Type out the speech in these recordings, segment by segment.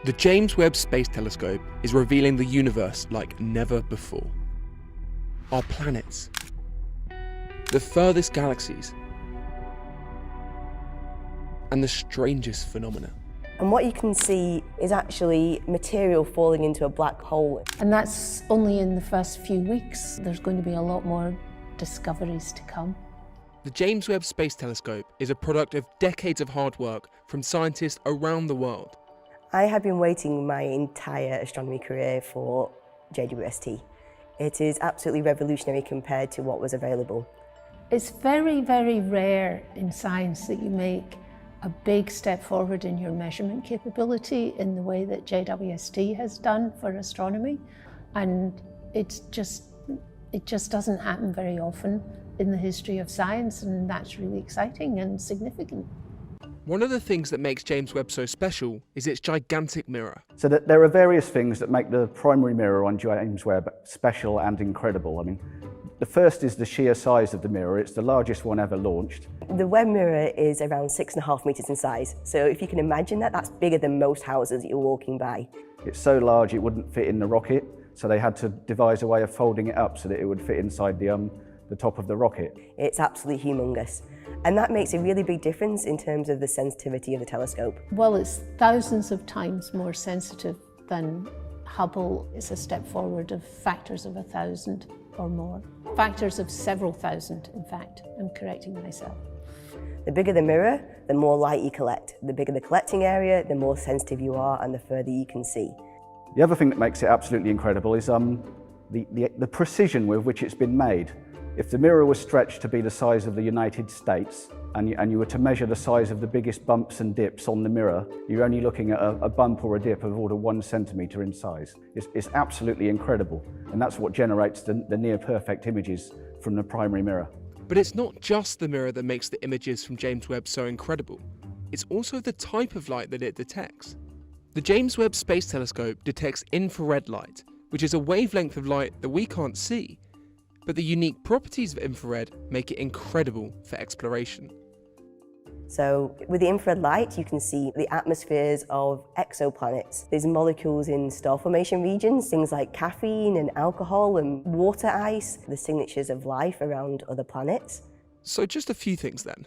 The James Webb Space Telescope is revealing the universe like never before. Our planets, the furthest galaxies, and the strangest phenomena. And what you can see is actually material falling into a black hole. And that's only in the first few weeks. There's going to be a lot more discoveries to come. The James Webb Space Telescope is a product of decades of hard work from scientists around the world. I have been waiting my entire astronomy career for JWST. It is absolutely revolutionary compared to what was available. It's very, very rare in science that you make a big step forward in your measurement capability in the way that JWST has done for astronomy. And it just doesn't happen very often in the history of science, and that's really exciting and significant. One of the things that makes James Webb so special is its gigantic mirror. So that there are various things that make the primary mirror on James Webb special and incredible. I mean, the first is the sheer size of the mirror. It's the largest one ever launched. The Webb mirror is around 6.5 meters in size. So if you can imagine that, that's bigger than most houses that you're walking by. It's so large it wouldn't fit in the rocket, so they had to devise a way of folding it up so that it would fit inside the top of the rocket. It's absolutely humongous. And that makes a really big difference in terms of the sensitivity of the telescope. Well, it's thousands of times more sensitive than Hubble. It's a step forward of factors of 1,000 or more. Factors of several thousand, in fact. I'm correcting myself. The bigger the mirror, the more light you collect. The bigger the collecting area, the more sensitive you are and the further you can see. The other thing that makes it absolutely incredible is the precision with which it's been made. If the mirror was stretched to be the size of the United States and you were to measure the size of the biggest bumps and dips on the mirror, you're only looking at a bump or a dip of order 1 centimetre in size. It's absolutely incredible, and that's what generates the near-perfect images from the primary mirror. But it's not just the mirror that makes the images from James Webb so incredible. It's also the type of light that it detects. The James Webb Space Telescope detects infrared light, which is a wavelength of light that we can't see. But the unique properties of infrared make it incredible for exploration. So with the infrared light, you can see the atmospheres of exoplanets. There's molecules in star formation regions, things like caffeine and alcohol and water ice, the signatures of life around other planets. So just a few things then.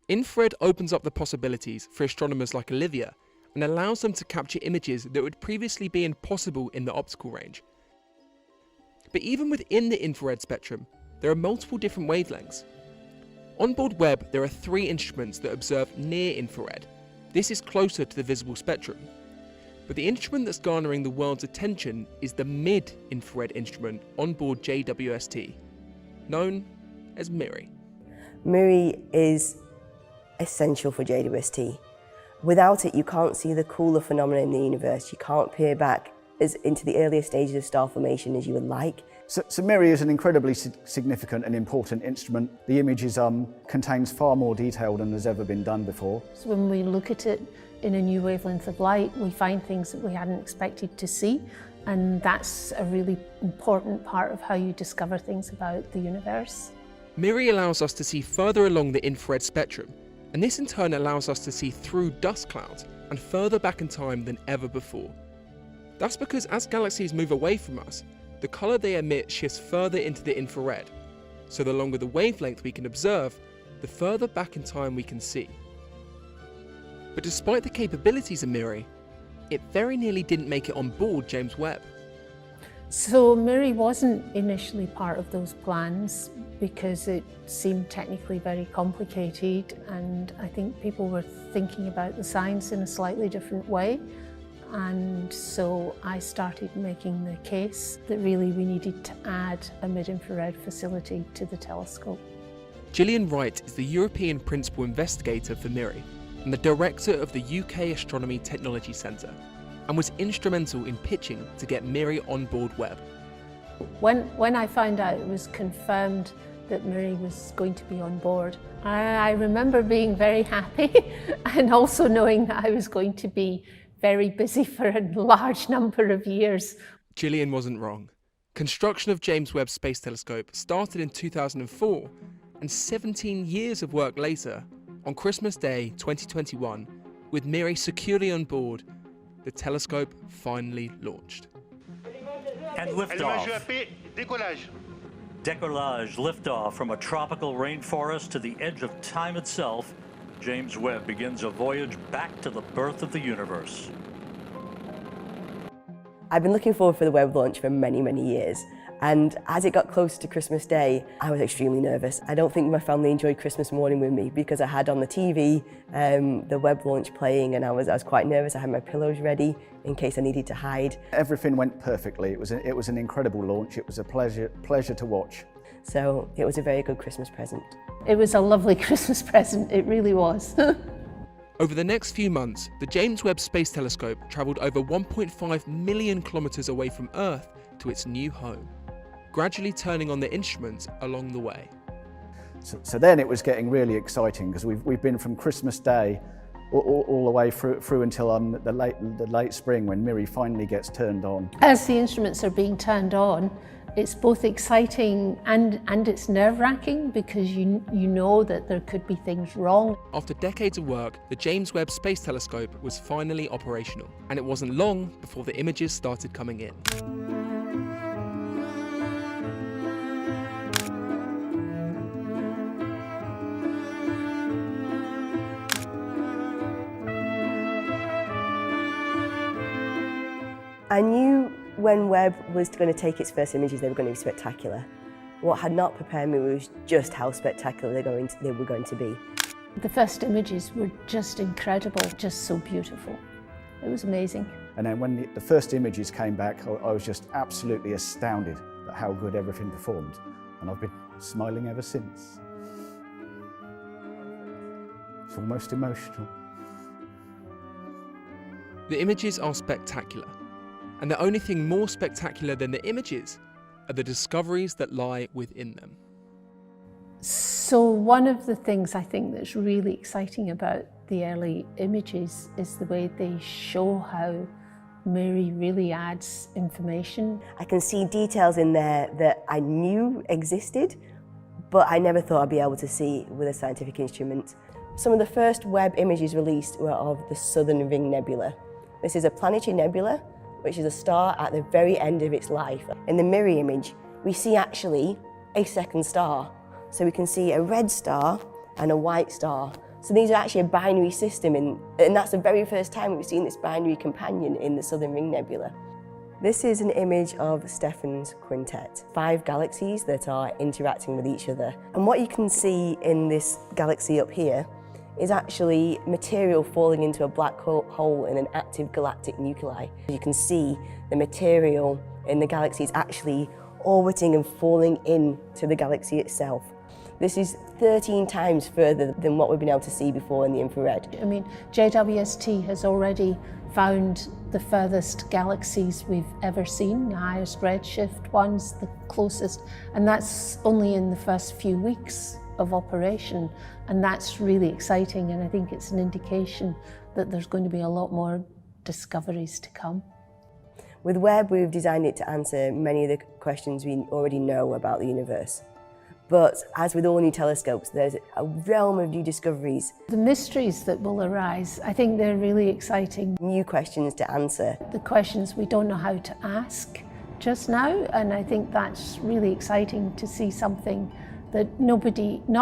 Infrared opens up the possibilities for astronomers like Olivia and allows them to capture images that would previously be impossible in the optical range. But even within the infrared spectrum, there are multiple different wavelengths. On board Webb, there are 3 instruments that observe near infrared. This is closer to the visible spectrum. But the instrument that's garnering the world's attention is the mid-infrared instrument on board JWST, known as MIRI. MIRI is essential for JWST. Without it, you can't see the cooler phenomena in the universe. You can't peer back as into the earlier stages of star formation as you would like. So MIRI is an incredibly significant and important instrument. The image contains far more detail than has ever been done before. So when we look at it in a new wavelength of light, we find things that we hadn't expected to see, and that's a really important part of how you discover things about the universe. MIRI allows us to see further along the infrared spectrum, and this in turn allows us to see through dust clouds and further back in time than ever before. That's because as galaxies move away from us, the colour they emit shifts further into the infrared, so the longer the wavelength we can observe, the further back in time we can see. But despite the capabilities of MIRI, it very nearly didn't make it on board James Webb. So MIRI wasn't initially part of those plans because it seemed technically very complicated, and I think people were thinking about the science in a slightly different way. And so I started making the case that really we needed to add a mid-infrared facility to the telescope. Gillian Wright is the European Principal Investigator for MIRI and the Director of the UK Astronomy Technology Centre, and was instrumental in pitching to get MIRI on board Webb. When I found out it was confirmed that MIRI was going to be on board, I remember being very happy and also knowing that I was going to be very busy for a large number of years. Gillian wasn't wrong. Construction of James Webb Space Telescope started in 2004, and 17 years of work later, on Christmas Day 2021, with MIRI securely on board, the telescope finally launched. And liftoff. Décollage, liftoff from a tropical rainforest to the edge of time itself. James Webb begins a voyage back to the birth of the universe. I've been looking forward for the Webb launch for many, many years. And as it got closer to Christmas Day, I was extremely nervous. I don't think my family enjoyed Christmas morning with me because I had on the TV the Webb launch playing, and I was quite nervous. I had my pillows ready in case I needed to hide. Everything went perfectly. It was an incredible launch. It was a pleasure to watch. So it was a very good Christmas present. It was a lovely Christmas present, it really was. Over the next few months, the James Webb Space Telescope travelled over 1.5 million kilometres away from Earth to its new home, gradually turning on the instruments along the way. So then it was getting really exciting because we've been from Christmas Day all the way through until the late spring when MIRI finally gets turned on. As the instruments are being turned on, it's both exciting and it's nerve-wracking because you know that there could be things wrong. After decades of work, the James Webb Space Telescope was finally operational, and it wasn't long before the images started coming in. I knew when Webb was going to take its first images, they were going to be spectacular. What had not prepared me was just how spectacular they were going to be. The first images were just incredible, just so beautiful. It was amazing. And then when the first images came back, I was just absolutely astounded at how good everything performed. And I've been smiling ever since. It's almost emotional. The images are spectacular. And the only thing more spectacular than the images are the discoveries that lie within them. So one of the things I think that's really exciting about the early images is the way they show how MIRI really adds information. I can see details in there that I knew existed, but I never thought I'd be able to see with a scientific instrument. Some of the first Webb images released were of the Southern Ring Nebula. This is a planetary nebula, which is a star at the very end of its life. In the MIRI image, we see actually a second star. So we can see a red star and a white star. So these are actually a binary system, and that's the very first time we've seen this binary companion in the Southern Ring Nebula. This is an image of Stephan's quintet, 5 galaxies that are interacting with each other. And what you can see in this galaxy up here is actually material falling into a black hole in an active galactic nuclei. You can see the material in the galaxy is actually orbiting and falling into the galaxy itself. This is 13 times further than what we've been able to see before in the infrared. I mean, JWST has already found the furthest galaxies we've ever seen, the highest redshift ones, the closest, and that's only in the first few weeks of operation, and that's really exciting, and I think it's an indication that there's going to be a lot more discoveries to come. With Webb, we've designed it to answer many of the questions we already know about the universe. But as with all new telescopes, there's a realm of new discoveries. The mysteries that will arise, I think they're really exciting. New questions to answer. The questions we don't know how to ask just now, and I think that's really exciting to see something that not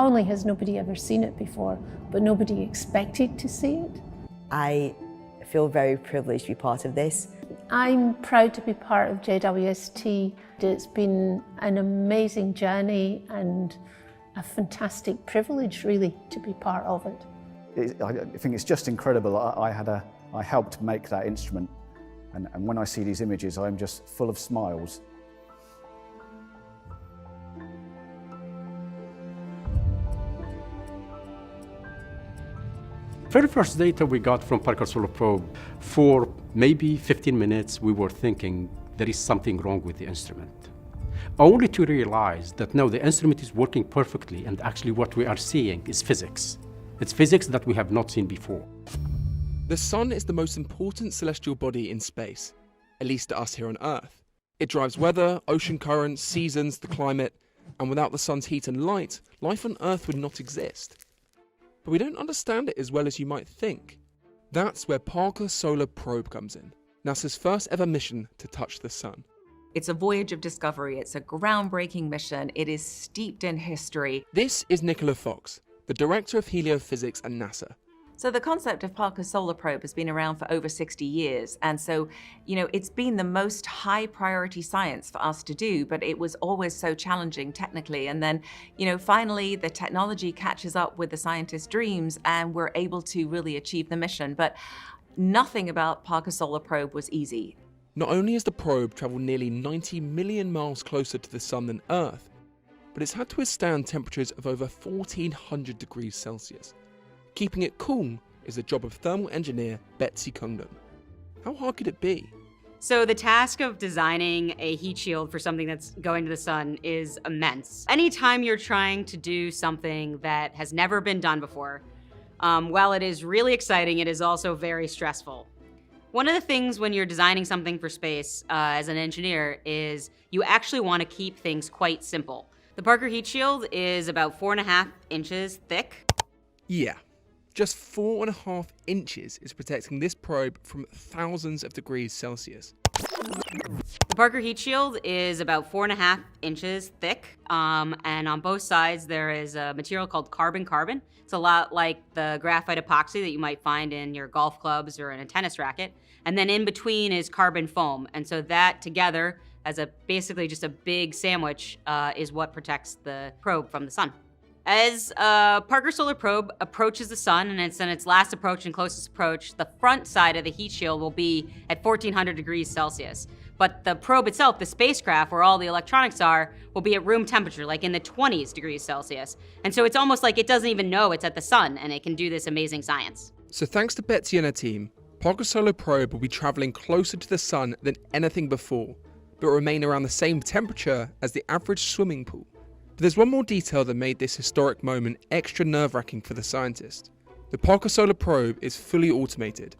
only has nobody ever seen it before, but nobody expected to see it. I feel very privileged to be part of this. I'm proud to be part of JWST. It's been an amazing journey and a fantastic privilege, really, to be part of it. I think it's just incredible. I helped make that instrument, and when I see these images, I'm just full of smiles. Very first data we got from Parker Solar Probe, for maybe 15 minutes we were thinking there is something wrong with the instrument. Only to realize that now the instrument is working perfectly, and actually what we are seeing is physics. It's physics that we have not seen before. The Sun is the most important celestial body in space, at least to us here on Earth. It drives weather, ocean currents, seasons, the climate, and without the Sun's heat and light, life on Earth would not exist. But we don't understand it as well as you might think. That's where Parker Solar Probe comes in. NASA's first ever mission to touch the sun. It's a voyage of discovery. It's a groundbreaking mission. It is steeped in history. This is Nicola Fox, the director of heliophysics at NASA. So the concept of Parker's solar probe has been around for over 60 years. And so, it's been the most high priority science for us to do, but it was always so challenging technically. And then, finally the technology catches up with the scientists' dreams and we're able to really achieve the mission. But nothing about Parker's solar probe was easy. Not only has the probe travelled nearly 90 million miles closer to the sun than Earth, but it's had to withstand temperatures of over 1400 degrees Celsius. Keeping it cool is the job of thermal engineer Betsy Congdon. How hard could it be? So the task of designing a heat shield for something that's going to the sun is immense. Anytime you're trying to do something that has never been done before, while it is really exciting, it is also very stressful. One of the things when you're designing something for space as an engineer is you actually want to keep things quite simple. The Parker heat shield is about 4.5 inches thick. Yeah, just 4.5 inches is protecting this probe from thousands of degrees Celsius. The Parker heat shield is about 4.5 inches thick, and on both sides there is a material called carbon-carbon. It's a lot like the graphite epoxy that you might find in your golf clubs or in a tennis racket. And then in between is carbon foam. And so that together, as basically just a big sandwich, is what protects the probe from the sun. As Parker Solar Probe approaches the sun, and it's in its last approach and closest approach, the front side of the heat shield will be at 1400 degrees Celsius. But the probe itself, the spacecraft, where all the electronics are, will be at room temperature, like in the 20s degrees Celsius. And so it's almost like it doesn't even know it's at the sun, and it can do this amazing science. So thanks to Betsy and her team, Parker Solar Probe will be travelling closer to the sun than anything before, but remain around the same temperature as the average swimming pool. But there's one more detail that made this historic moment extra nerve-wracking for the scientists. The Parker Solar Probe is fully automated,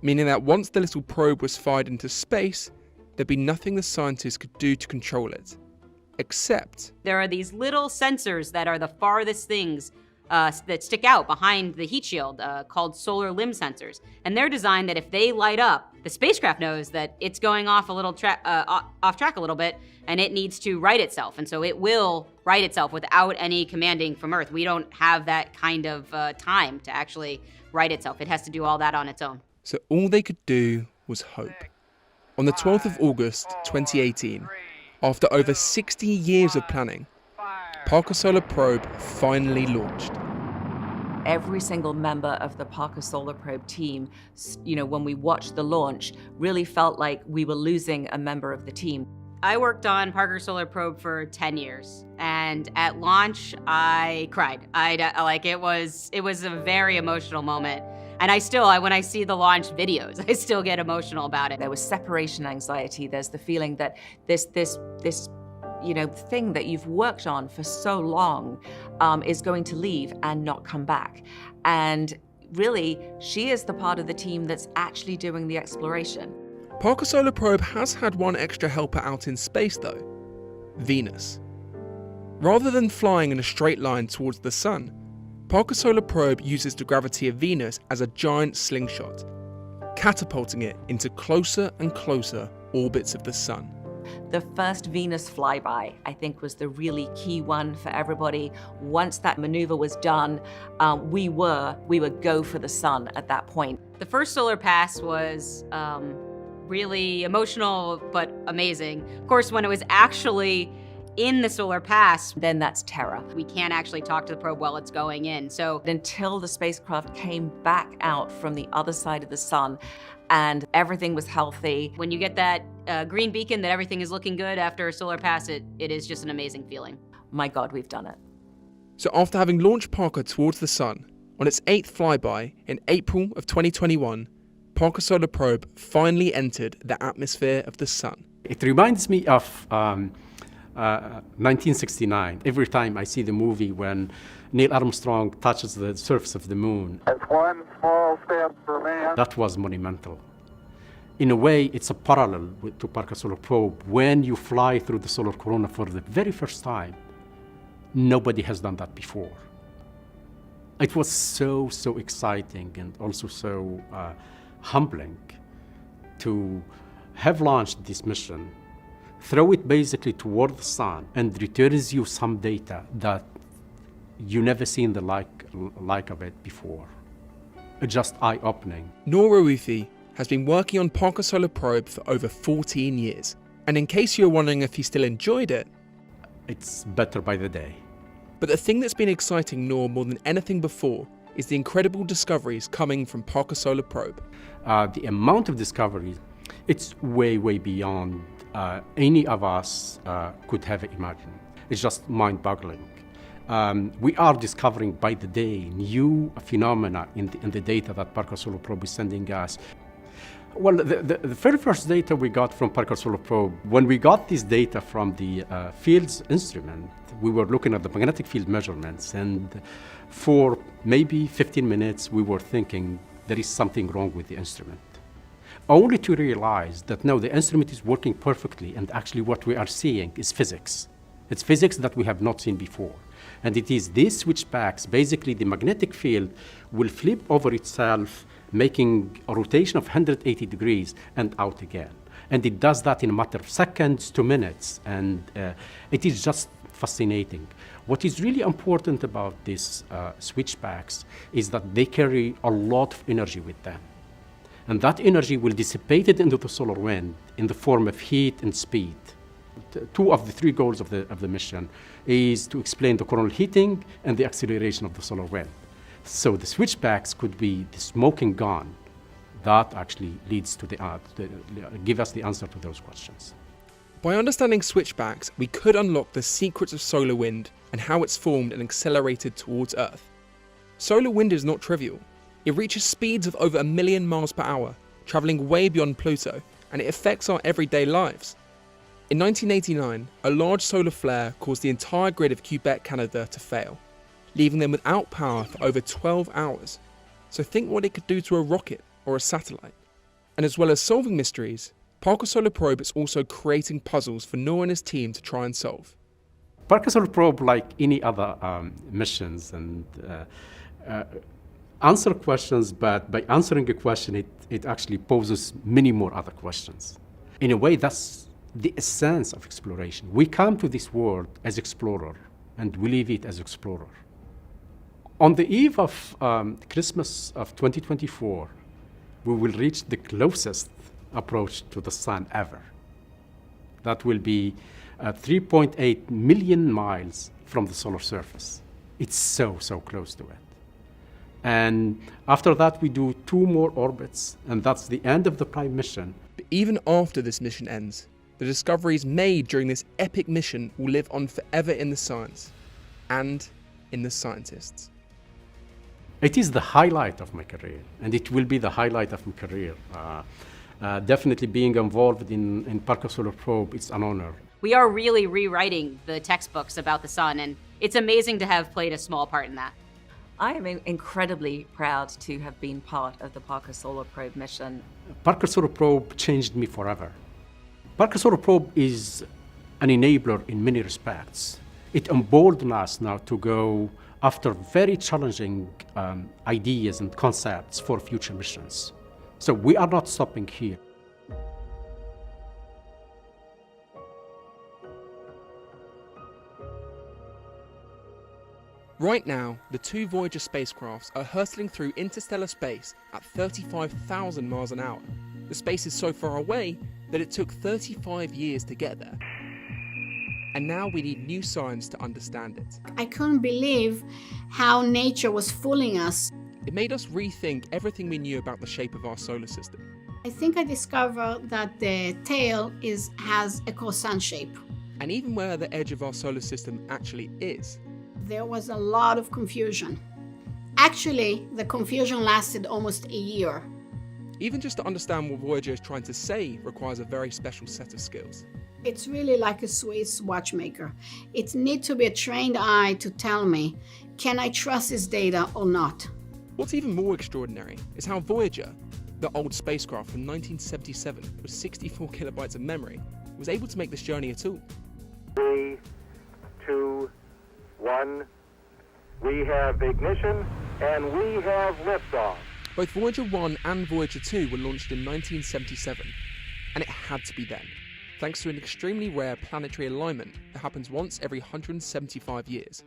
meaning that once the little probe was fired into space, there'd be nothing the scientists could do to control it. Except there are these little sensors that are the farthest things that stick out behind the heat shield called solar limb sensors. And they're designed that if they light up, the spacecraft knows that it's going off off track a little bit and it needs to right itself. And so it will right itself without any commanding from Earth. We don't have that kind of time to actually right itself. It has to do all that on its own. So all they could do was hope. On the 12th of August 2018, after over 60 years of planning, Parker Solar Probe finally launched. Every single member of the Parker Solar Probe team, when we watched the launch, really felt like we were losing a member of the team. I worked on Parker Solar Probe for 10 years, and at launch, I cried. It was a very emotional moment. And when I see the launch videos, I still get emotional about it. There was separation anxiety. There's the feeling that this thing that you've worked on for so long is going to leave and not come back. And really, she is the part of the team that's actually doing the exploration. Parker Solar Probe has had one extra helper out in space though, Venus. Rather than flying in a straight line towards the sun, Parker Solar Probe uses the gravity of Venus as a giant slingshot, catapulting it into closer and closer orbits of the sun. The first Venus flyby, I think, was the really key one for everybody. Once that maneuver was done, we were go for the sun at that point. The first solar pass was really emotional, but amazing. Of course, when it was actually in the solar pass, then that's terror. We can't actually talk to the probe while it's going in. So until the spacecraft came back out from the other side of the sun and everything was healthy. When you get that green beacon that everything is looking good after a solar pass, it is just an amazing feeling. My God, we've done it. So after having launched Parker towards the sun, on its 8th flyby in April of 2021, Parker Solar Probe finally entered the atmosphere of the sun. It reminds me of 1969. Every time I see the movie when Neil Armstrong touches the surface of the moon. That's one small step for man. That was monumental. In a way, it's a parallel to Parker Solar Probe. When you fly through the solar corona for the very first time, nobody has done that before. It was so exciting and also so humbling to have launched this mission, throw it basically toward the sun, and returns you some data that you never seen the like of it before. It's just eye-opening. Noor Rawouthi has been working on Parker Solar Probe for over 14 years. And in case you're wondering if he still enjoyed it, it's better by the day. But the thing that's been exciting Noor more than anything before is the incredible discoveries coming from Parker Solar Probe. The amount of discoveries, it's way, way beyond any of us could have imagined. It's just mind-boggling. We are discovering by the day new phenomena in the data that Parker Solar Probe is sending us. Well, the very first data we got from Parker Solar Probe, when we got this data from the fields instrument, we were looking at the magnetic field measurements, and for maybe 15 minutes we were thinking there is something wrong with the instrument. Only to realize that no, the instrument is working perfectly, and actually what we are seeing is physics. It's physics that we have not seen before. And it is these switchbacks, basically the magnetic field will flip over itself, making a rotation of 180 degrees and out again. And it does that in a matter of seconds to minutes, and it is just fascinating. What is really important about these switchbacks is that they carry a lot of energy with them. And that energy will dissipate it into the solar wind in the form of heat and speed. Two of the three goals of the mission is to explain the coronal heating and the acceleration of the solar wind. So the switchbacks could be the smoking gun that actually leads to give us the answer to those questions. By understanding switchbacks, we could unlock the secrets of solar wind and how it's formed and accelerated towards Earth. Solar wind is not trivial. It reaches speeds of over 1 million miles per hour, travelling way beyond Pluto, and it affects our everyday lives. In 1989, a large solar flare caused the entire grid of Quebec, Canada to fail, leaving them without power for over 12 hours. So think what it could do to a rocket or a satellite. And as well as solving mysteries, Parker Solar Probe is also creating puzzles for Noor and his team to try and solve. Parker Solar Probe, like any other missions, and answer questions, but by answering a question, it actually poses many more other questions. In a way, that's the essence of exploration. We come to this world as explorer, and we leave it as explorer. On the eve of Christmas of 2024, we will reach the closest approach to the sun ever. That will be 3.8 million miles from the solar surface. It's so, so close to it. And after that, we do 2 more orbits, and that's the end of the prime mission. But even after this mission ends, the discoveries made during this epic mission will live on forever in the science and in the scientists. It is the highlight of my career, and it will be the highlight of my career. Definitely being involved in Parker Solar Probe, it's an honor. We are really rewriting the textbooks about the sun, and it's amazing to have played a small part in that. I am incredibly proud to have been part of the Parker Solar Probe mission. Parker Solar Probe changed me forever. Parker Solar Probe is an enabler in many respects. It emboldened us now to go after very challenging ideas and concepts for future missions. So we are not stopping here. Right now, the 2 Voyager spacecrafts are hurtling through interstellar space at 35,000 miles an hour. The space is so far away that it took 35 years to get there. And now we need new science to understand it. I couldn't believe how nature was fooling us. It made us rethink everything we knew about the shape of our solar system. I think I discovered that the tail has a croissant shape. And even where the edge of our solar system actually is. There was a lot of confusion. Actually, the confusion lasted almost a year. Even just to understand what Voyager is trying to say requires a very special set of skills. It's really like a Swiss watchmaker. It needs to be a trained eye to tell me, can I trust this data or not? What's even more extraordinary is how Voyager, the old spacecraft from 1977 with 64 kilobytes of memory, was able to make this journey at all. 3, 2, 1. We have ignition and we have liftoff. Both Voyager 1 and Voyager 2 were launched in 1977, and it had to be then, thanks to an extremely rare planetary alignment that happens once every 175 years.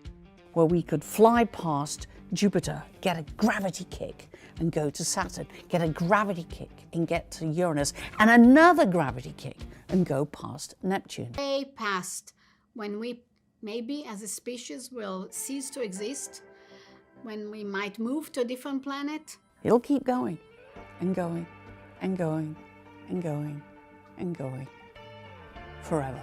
Where we could fly past Jupiter, get a gravity kick and go to Saturn, get a gravity kick and get to Uranus, and another gravity kick and go past Neptune. Way past when we maybe as a species will cease to exist, when we might move to a different planet. It'll keep going and going and going and going and going forever.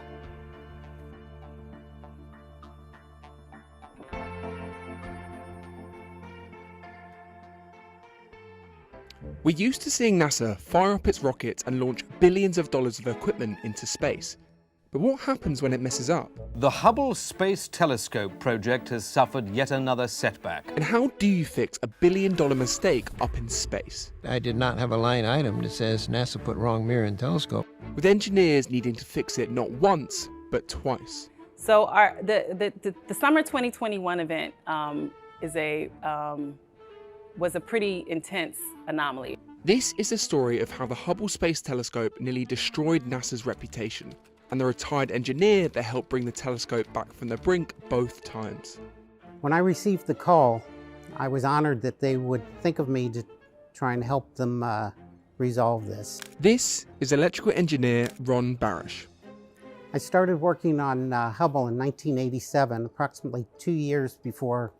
We're used to seeing NASA fire up its rockets and launch billions of dollars of equipment into space. But what happens when it messes up? The Hubble Space Telescope project has suffered yet another setback. And how do you fix a $1 billion mistake up in space? I did not have a line item that says NASA put wrong mirror in telescope. With engineers needing to fix it not once, but twice. So the summer 2021 event was a pretty intense anomaly. This is the story of how the Hubble Space Telescope nearly destroyed NASA's reputation, and the retired engineer that helped bring the telescope back from the brink both times. When I received the call, I was honored that they would think of me to try and help them resolve this. This is electrical engineer Ron Barish. I started working on Hubble in 1987, approximately 2 years before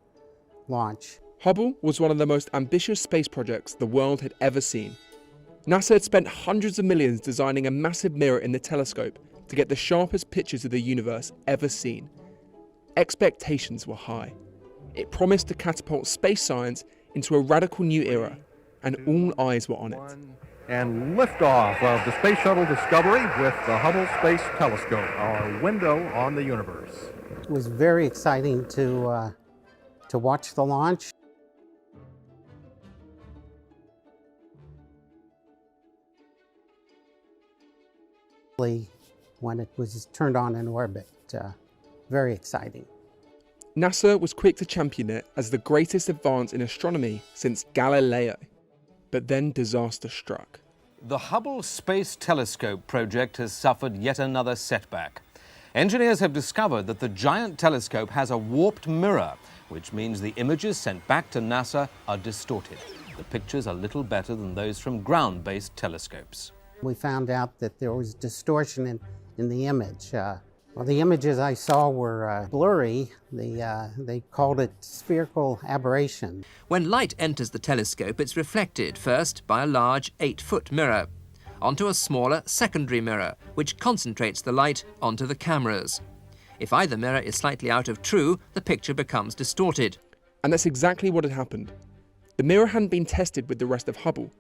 launch. Hubble was one of the most ambitious space projects the world had ever seen. NASA had spent hundreds of millions designing a massive mirror in the telescope to get the sharpest pictures of the universe ever seen. Expectations were high. It promised to catapult space science into a radical new era, and all eyes were on it. And liftoff of the Space Shuttle Discovery with the Hubble Space Telescope, our window on the universe. It was very exciting to watch the launch. When it was turned on in orbit, very exciting. NASA was quick to champion it as the greatest advance in astronomy since Galileo. But then disaster struck. The Hubble Space Telescope project has suffered yet another setback. Engineers have discovered that the giant telescope has a warped mirror, which means the images sent back to NASA are distorted. The pictures are little better than those from ground-based telescopes. We found out that there was distortion in the image. Well, the images I saw were blurry. They called it spherical aberration. When light enters the telescope, it's reflected first by a large 8-foot mirror onto a smaller secondary mirror, which concentrates the light onto the cameras. If either mirror is slightly out of true, the picture becomes distorted. And that's exactly what had happened. The mirror hadn't been tested with the rest of Hubble.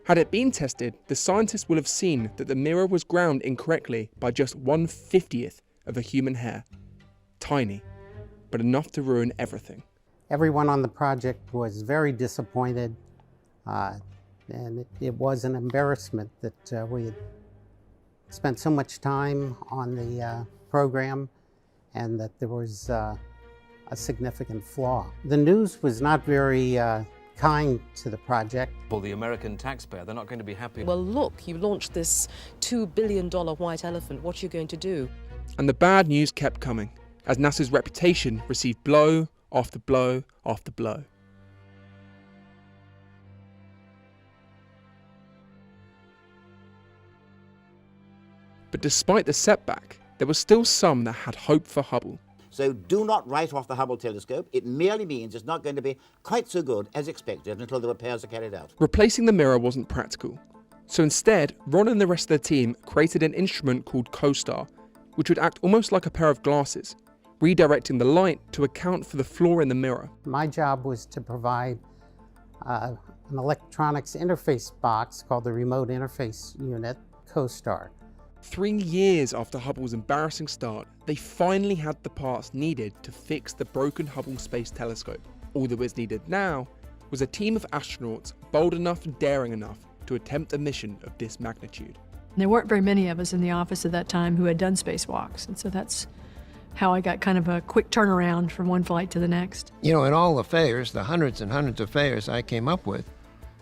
Had it been tested, the scientists will have seen that the mirror was ground incorrectly by just 1/50th of a human hair. Tiny, but enough to ruin everything. Everyone on the project was very disappointed, and it was an embarrassment that we had spent so much time on the program and that there was a significant flaw. The news was not very kind to the project. For the American taxpayer, they're not going to be happy. Well, look, you launched this $2 billion white elephant. What are you going to do? And the bad news kept coming, as NASA's reputation received blow after blow after blow. But despite the setback, there were still some that had hope for Hubble. So do not write off the Hubble telescope. It merely means it's not going to be quite so good as expected until the repairs are carried out. Replacing the mirror wasn't practical. So instead, Ron and the rest of the team created an instrument called CoStar, which would act almost like a pair of glasses, redirecting the light to account for the flaw in the mirror. My job was to provide an electronics interface box called the Remote Interface Unit, CoStar. 3 years after Hubble's embarrassing start, they finally had the parts needed to fix the broken Hubble Space Telescope. All that was needed now was a team of astronauts bold enough and daring enough to attempt a mission of this magnitude. There weren't very many of us in the office at that time who had done spacewalks, and so that's how I got kind of a quick turnaround from one flight to the next. You know, in all the failures, the hundreds and hundreds of failures I came up with,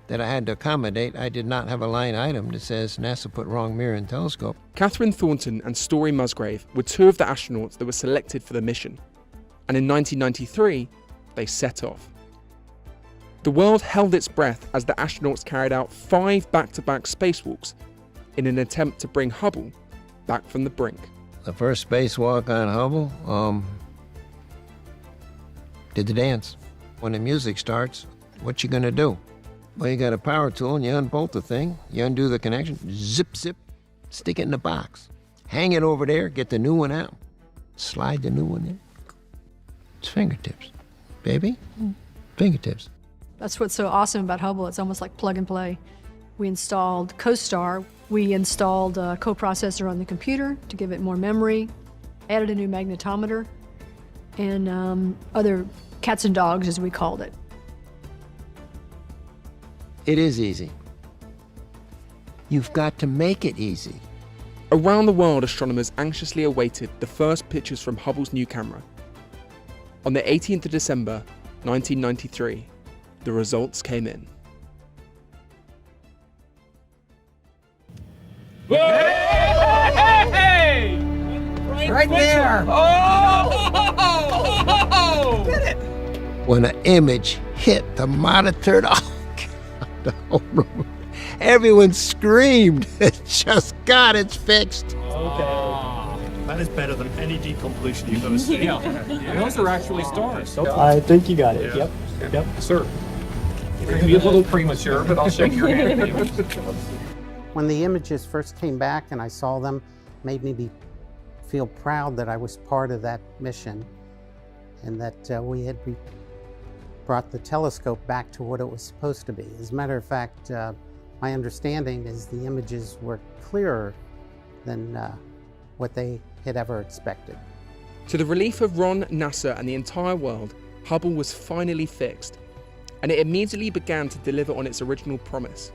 that I had to accommodate. I did not have a line item that says NASA put wrong mirror in telescope. Catherine Thornton and Story Musgrave were two of the astronauts that were selected for the mission, and in 1993, they set off. The world held its breath as the astronauts carried out 5 back-to-back spacewalks in an attempt to bring Hubble back from the brink. The first spacewalk on Hubble, did the dance. When the music starts, what you gonna do? Well, you got a power tool and you unbolt the thing, you undo the connection, zip, zip, stick it in the box. Hang it over there, get the new one out. Slide the new one in. It's fingertips, baby, fingertips. That's what's so awesome about Hubble. It's almost like plug and play. We installed CoStar. We installed a coprocessor on the computer to give it more memory, added a new magnetometer, and other cats and dogs, as we called it. It is easy. You've got to make it easy. Around the world, astronomers anxiously awaited the first pictures from Hubble's new camera. On the 18th of December, 1993, the results came in. Hey! Right there! Oh! Get it! When an image hit the monitor, oh God, the whole room, everyone screamed. It just got it fixed. Okay. That is better than any decompletion you've ever seen. Those are actually stars. I think you got it. Yep. Yep. Sir. It may be a little premature, but I'll shake your hand. When the images first came back and I saw them, made me feel proud that I was part of that mission and that we had brought the telescope back to what it was supposed to be. As a matter of fact, my understanding is the images were clearer than what they had ever expected. To the relief of Ron, NASA, and the entire world, Hubble was finally fixed, and it immediately began to deliver on its original promise,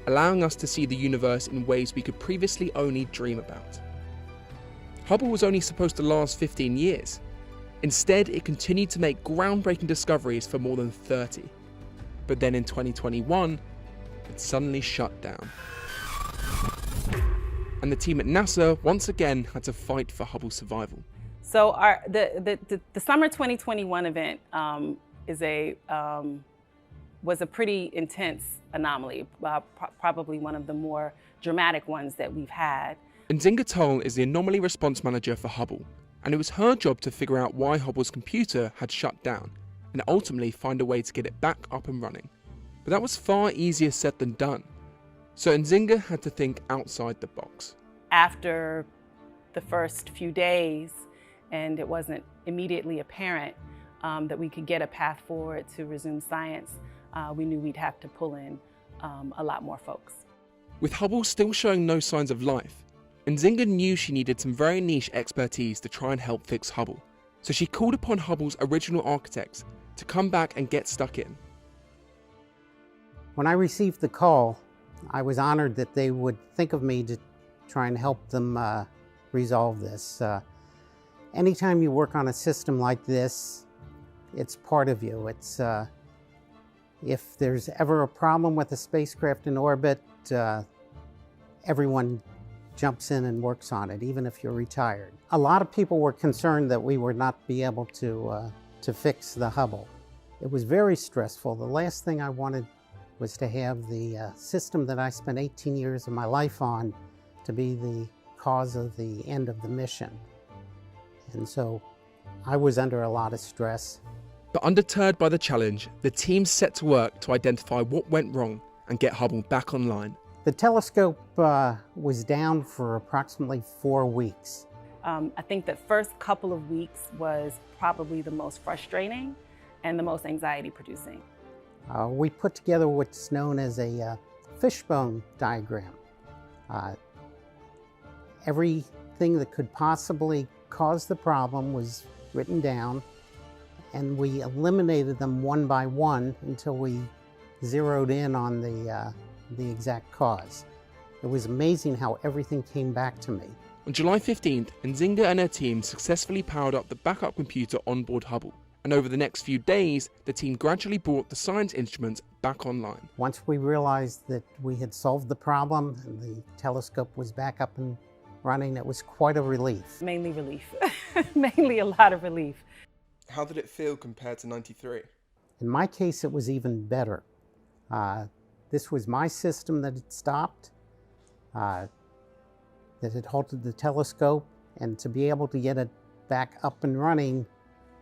allowing us to see the universe in ways we could previously only dream about. Hubble was only supposed to last 15 years. Instead, it continued to make groundbreaking discoveries for more than 30. But then in 2021, it suddenly shut down. And the team at NASA once again had to fight for Hubble's survival. So the summer 2021 event was a pretty intense anomaly, probably one of the more dramatic ones that we've had. Nzinga Toll is the anomaly response manager for Hubble, and it was her job to figure out why Hubble's computer had shut down and ultimately find a way to get it back up and running. But that was far easier said than done. So Nzinga had to think outside the box. After the first few days, and it wasn't immediately apparent that we could get a path forward to resume science, we knew we'd have to pull in a lot more folks. With Hubble still showing no signs of life, Nzinga knew she needed some very niche expertise to try and help fix Hubble. So she called upon Hubble's original architects to come back and get stuck in. When I received the call, I was honored that they would think of me to try and help them resolve this. Anytime you work on a system like this, it's part of you. It's if there's ever a problem with a spacecraft in orbit, everyone jumps in and works on it, even if you're retired. A lot of people were concerned that we would not be able to fix the Hubble. It was very stressful. The last thing I wanted was to have the system that I spent 18 years of my life on to be the cause of the end of the mission. And so I was under a lot of stress. But undeterred by the challenge, the team set to work to identify what went wrong and get Hubble back online. The telescope was down for approximately 4 weeks. I think the first couple of weeks was probably the most frustrating and the most anxiety producing. We put together what's known as a fishbone diagram. Everything that could possibly cause the problem was written down, and we eliminated them one by one until we zeroed in on the exact cause. It was amazing how everything came back to me. On July 15th, Nzinga and her team successfully powered up the backup computer on board Hubble, and over the next few days, the team gradually brought the science instruments back online. Once we realized that we had solved the problem and the telescope was back up and running, it was quite a relief. Mainly relief. Mainly a lot of relief. How did it feel compared to 93? In my case, it was even better. This was my system that had stopped, that had halted the telescope, and to be able to get it back up and running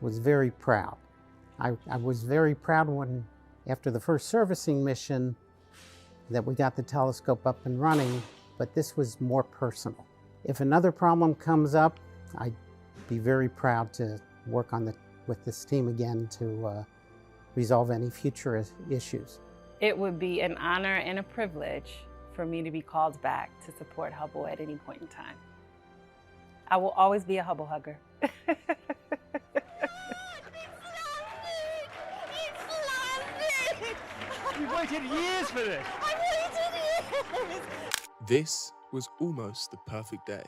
was very proud. I was very proud when, after the first servicing mission, that we got the telescope up and running, but this was more personal. If another problem comes up, I'd be very proud to work with this team again to resolve any future issues. It would be an honor and a privilege for me to be called back to support Hubble at any point in time. I will always be a Hubble hugger. You waited years for this! I waited years! This was almost the perfect day.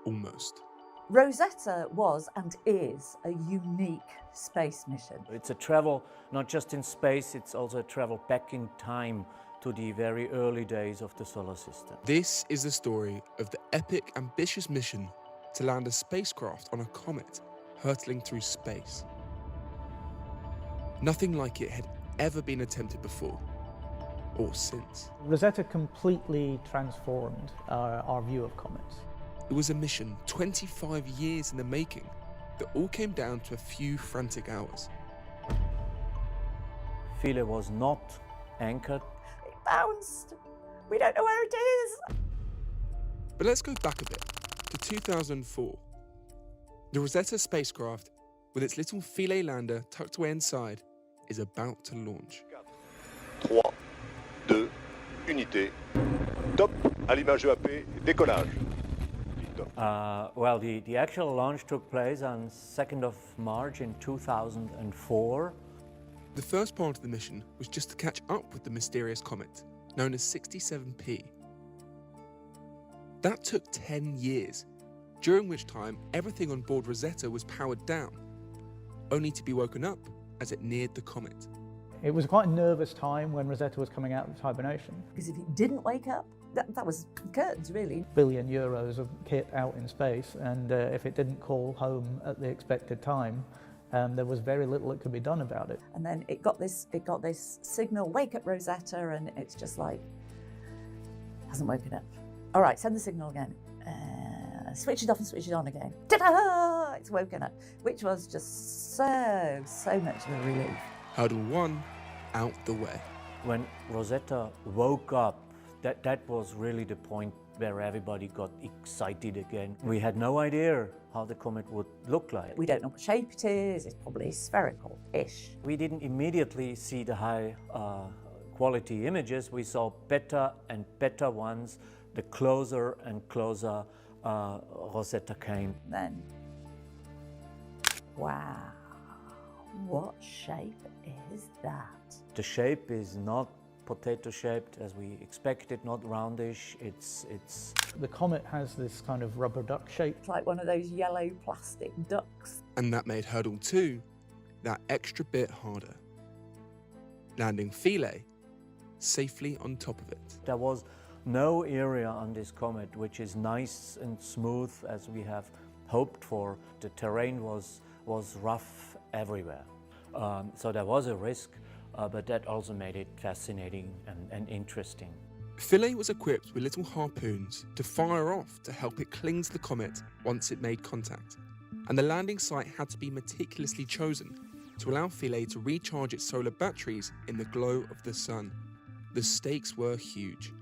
Almost. Rosetta was and is a unique space mission. It's a travel not just in space, it's also a travel back in time to the very early days of the solar system. This is the story of the epic, ambitious mission to land a spacecraft on a comet hurtling through space. Nothing like it had ever been attempted before or since. Rosetta completely transformed our view of comets. It was a mission 25 years in the making that all came down to a few frantic hours. Philae was not anchored. It bounced. We don't know where it is. But let's go back a bit to 2004. The Rosetta spacecraft, with its little Philae lander tucked away inside, is about to launch. 3, 2, unité. Top, allumage EAP, décollage. Well, the actual launch took place on 2nd of March in 2004. The first part of the mission was just to catch up with the mysterious comet, known as 67P. That took 10 years, during which time everything on board Rosetta was powered down, only to be woken up as it neared the comet. It was quite a nervous time when Rosetta was coming out of hibernation. Because if it didn't wake up, that was curtains, really. €1 billion of kit out in space, and if it didn't call home at the expected time, there was very little that could be done about it. And then it got this signal, wake up Rosetta, and it's just like, hasn't woken up. All right, send the signal again. Switch it off and switch it on again. Ta-da! It's woken up, which was just so much of a relief. Hurdle 1 out the way. When Rosetta woke up, that was really the point where everybody got excited again. We had no idea how the comet would look like. We don't know what shape it is. It's probably spherical-ish. We didn't immediately see the high quality images. We saw better and better ones the closer and closer Rosetta came. Then, wow, what shape is that? The shape is not potato-shaped as we expected, not roundish. It's The comet has this kind of rubber duck shape. It's like one of those yellow plastic ducks. And that made hurdle 2 that extra bit harder, landing Philae safely on top of it. There was no area on this comet which is nice and smooth as we have hoped for. The terrain was rough everywhere. So there was a risk, but that also made it fascinating and interesting. Philae was equipped with little harpoons to fire off to help it cling to the comet once it made contact. And the landing site had to be meticulously chosen to allow Philae to recharge its solar batteries in the glow of the sun. The stakes were huge.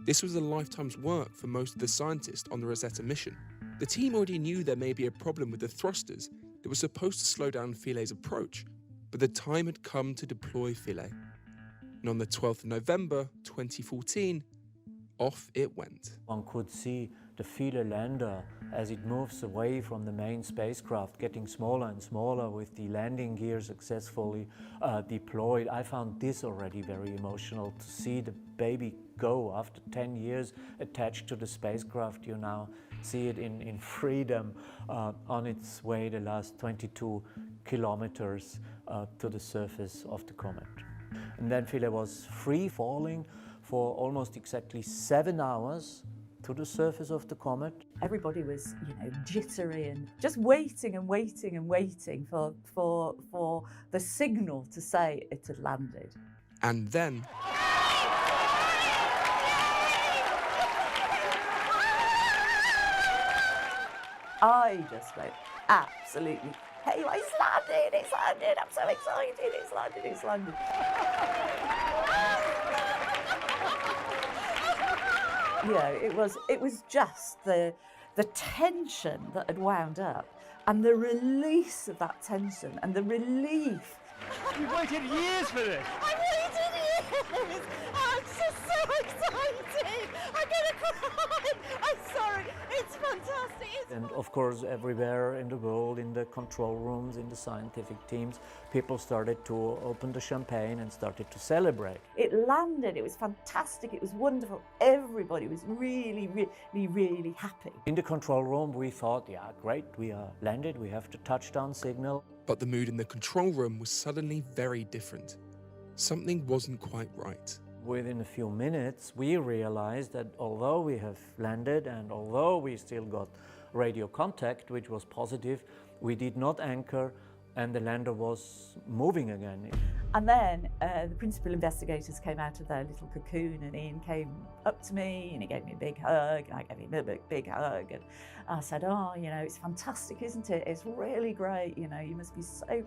This was a lifetime's work for most of the scientists on the Rosetta mission. The team already knew there may be a problem with the thrusters that were supposed to slow down Philae's approach, but the time had come to deploy Philae. And on the 12th of November 2014, off it went. One could see the Philae lander as it moves away from the main spacecraft, getting smaller and smaller with the landing gear successfully deployed. I found this already very emotional to see the baby go after 10 years attached to the spacecraft. You now see it in freedom on its way the last 22 kilometers to the surface of the comet. And then Philae was free falling for almost exactly 7 hours to the surface of the comet. Everybody was, jittery and just waiting and waiting and waiting for the signal to say it had landed. And then I just went absolutely, hey, it's landed, I'm so excited, it's landed. It was just the tension that had wound up and the release of that tension and the relief. We've waited years for this. I waited years! I'm just so excited! I'm gonna cry! I'm sorry, it's fantastic! And of course, everywhere in the world, in the control rooms, in the scientific teams, people started to open the champagne and started to celebrate. It landed, it was fantastic, it was wonderful. Everybody was really, really, really happy. In the control room, we thought, yeah, great, we are landed, we have the touchdown signal. But the mood in the control room was suddenly very different. Something wasn't quite right. Within a few minutes, we realized that although we have landed and although we still got radio contact, which was positive, we did not anchor and the lander was moving again. And then the principal investigators came out of their little cocoon and Ian came up to me and he gave me a big hug and I gave him a big hug and I said, oh, it's fantastic, isn't it? It's really great, you must be so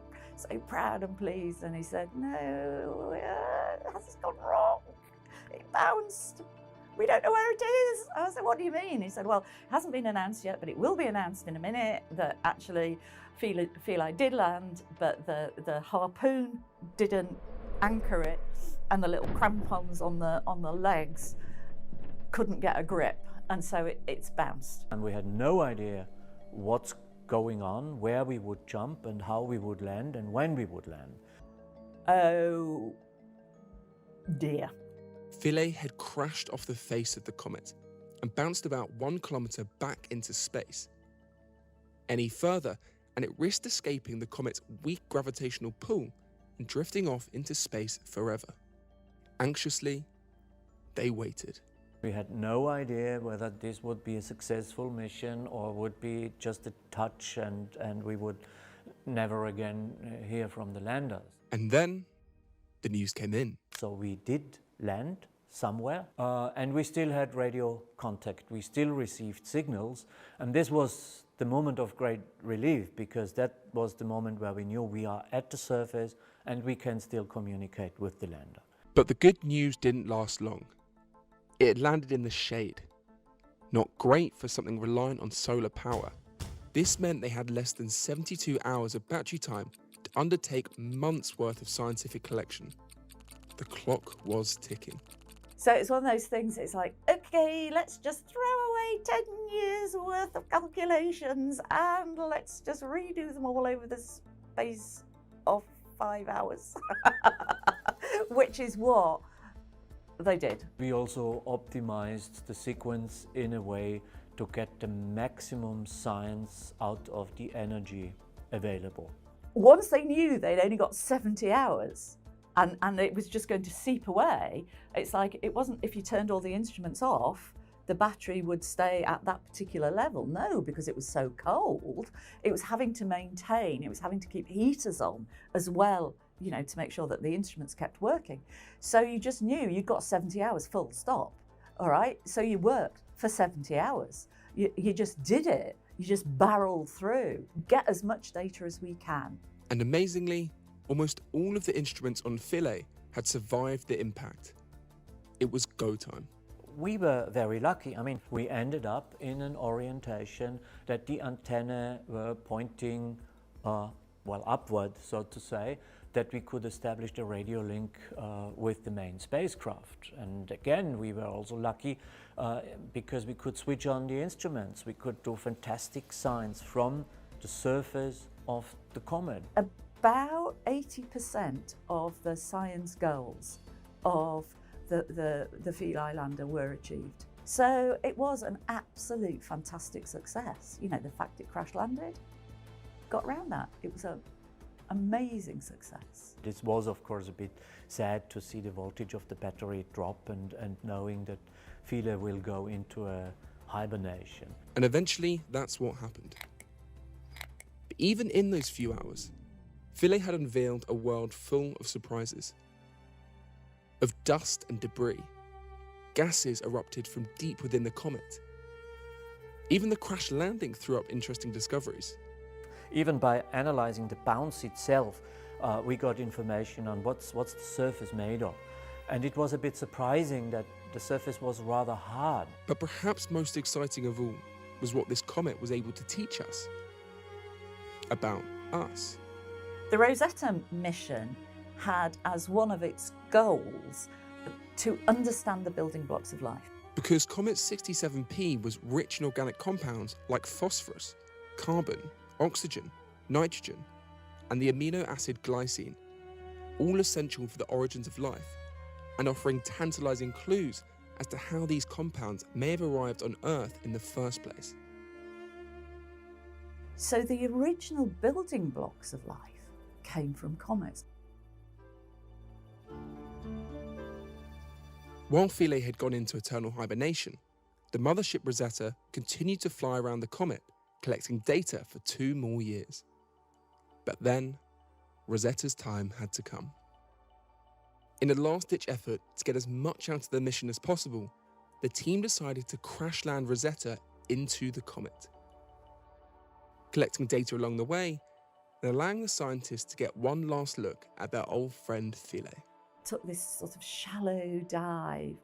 proud and pleased. And he said, no, has gone wrong. It bounced. We don't know where it is. I said, what do you mean? He said, well, it hasn't been announced yet, but it will be announced in a minute that actually Philae did land, but the harpoon didn't anchor it and the little crampons on the legs couldn't get a grip. And so it's bounced. And we had no idea what's going on, where we would jump and how we would land and when we would land. Oh dear. Philae had crashed off the face of the comet and bounced about 1 kilometre back into space. Any further, and it risked escaping the comet's weak gravitational pull and drifting off into space forever. Anxiously, they waited. We had no idea whether this would be a successful mission or would be just a touch and we would never again hear from the landers. And then the news came in. So we did land somewhere and we still had radio contact. We still received signals and this was the moment of great relief because that was the moment where we knew we are at the surface and we can still communicate with the lander. But the good news didn't last long. It had landed in the shade. Not great for something reliant on solar power. This meant they had less than 72 hours of battery time to undertake months' worth of scientific collection. The clock was ticking. So it's one of those things, it's like, okay, let's just throw away 10 years worth of calculations and let's just redo them all over the space of 5 hours, which is what they did. We also optimized the sequence in a way to get the maximum science out of the energy available. Once they knew they'd only got 70 hours, and it was just going to seep away, it's like it wasn't if you turned all the instruments off, the battery would stay at that particular level. No, because it was so cold, it was having to maintain, it was having to keep heaters on as well, to make sure that the instruments kept working. So you just knew you'd got 70 hours full stop, all right? So you worked for 70 hours. You just did it. You just barreled through, get as much data as we can. And amazingly, almost all of the instruments on Philae had survived the impact. It was go time. We were very lucky. I mean, we ended up in an orientation that the antennae were pointing, upward, so to say, that we could establish the radio link with the main spacecraft. And again, we were also lucky because we could switch on the instruments. We could do fantastic science from the surface of the comet. About 80% of the science goals of the Philae lander were achieved. So it was an absolute fantastic success. The fact it crash landed, got around that. It was a amazing success. This was, of course, a bit sad to see the voltage of the battery drop and knowing that Philae will go into a hibernation. And eventually, that's what happened. But even in those few hours, Philae had unveiled a world full of surprises. Of dust and debris, gases erupted from deep within the comet. Even the crash landing threw up interesting discoveries. Even by analyzing the bounce itself, we got information on what's the surface made of. And it was a bit surprising that the surface was rather hard. But perhaps most exciting of all was what this comet was able to teach us about us. The Rosetta mission had as one of its goals to understand the building blocks of life. Because Comet 67P was rich in organic compounds like phosphorus, carbon, oxygen, nitrogen, and the amino acid glycine, all essential for the origins of life, and offering tantalizing clues as to how these compounds may have arrived on Earth in the first place. So the original building blocks of life came from comets. While Philae had gone into eternal hibernation, the mothership Rosetta continued to fly around the comet, collecting data for 2 more years. But then, Rosetta's time had to come. In a last-ditch effort to get as much out of the mission as possible, the team decided to crash land Rosetta into the comet, collecting data along the way and allowing the scientists to get one last look at their old friend Philae. Took this sort of shallow dive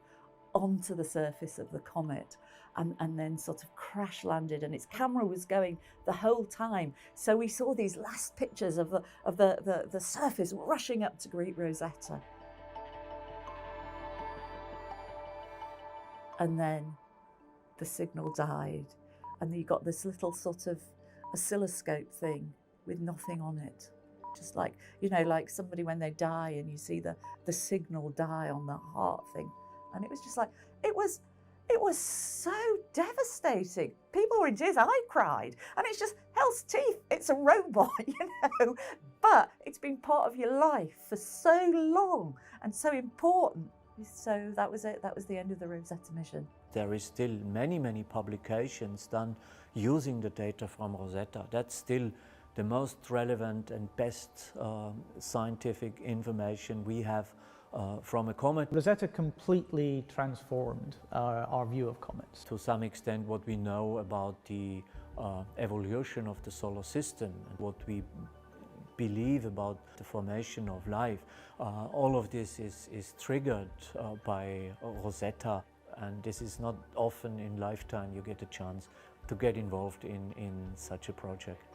onto the surface of the comet and then sort of crash landed, and its camera was going the whole time. So we saw these last pictures of the surface rushing up to greet Rosetta. And then the signal died, and you got this little sort of oscilloscope thing with nothing on it. Just like, you know, like somebody when they die and you see the signal die on the heart thing. And it was just like, it was so devastating. People were in tears, I cried. And it's just, hell's teeth, it's a robot, you know. But it's been part of your life for so long and so important. So that was it, that was the end of the Rosetta mission. There is still many publications done using the data from Rosetta. That's still the most relevant and best scientific information we have from a comet. Rosetta completely transformed our view of comets. To some extent, what we know about the evolution of the solar system and what we believe about the formation of life, all of this is triggered by Rosetta, and this is not often in lifetime you get a chance to get involved in such a project.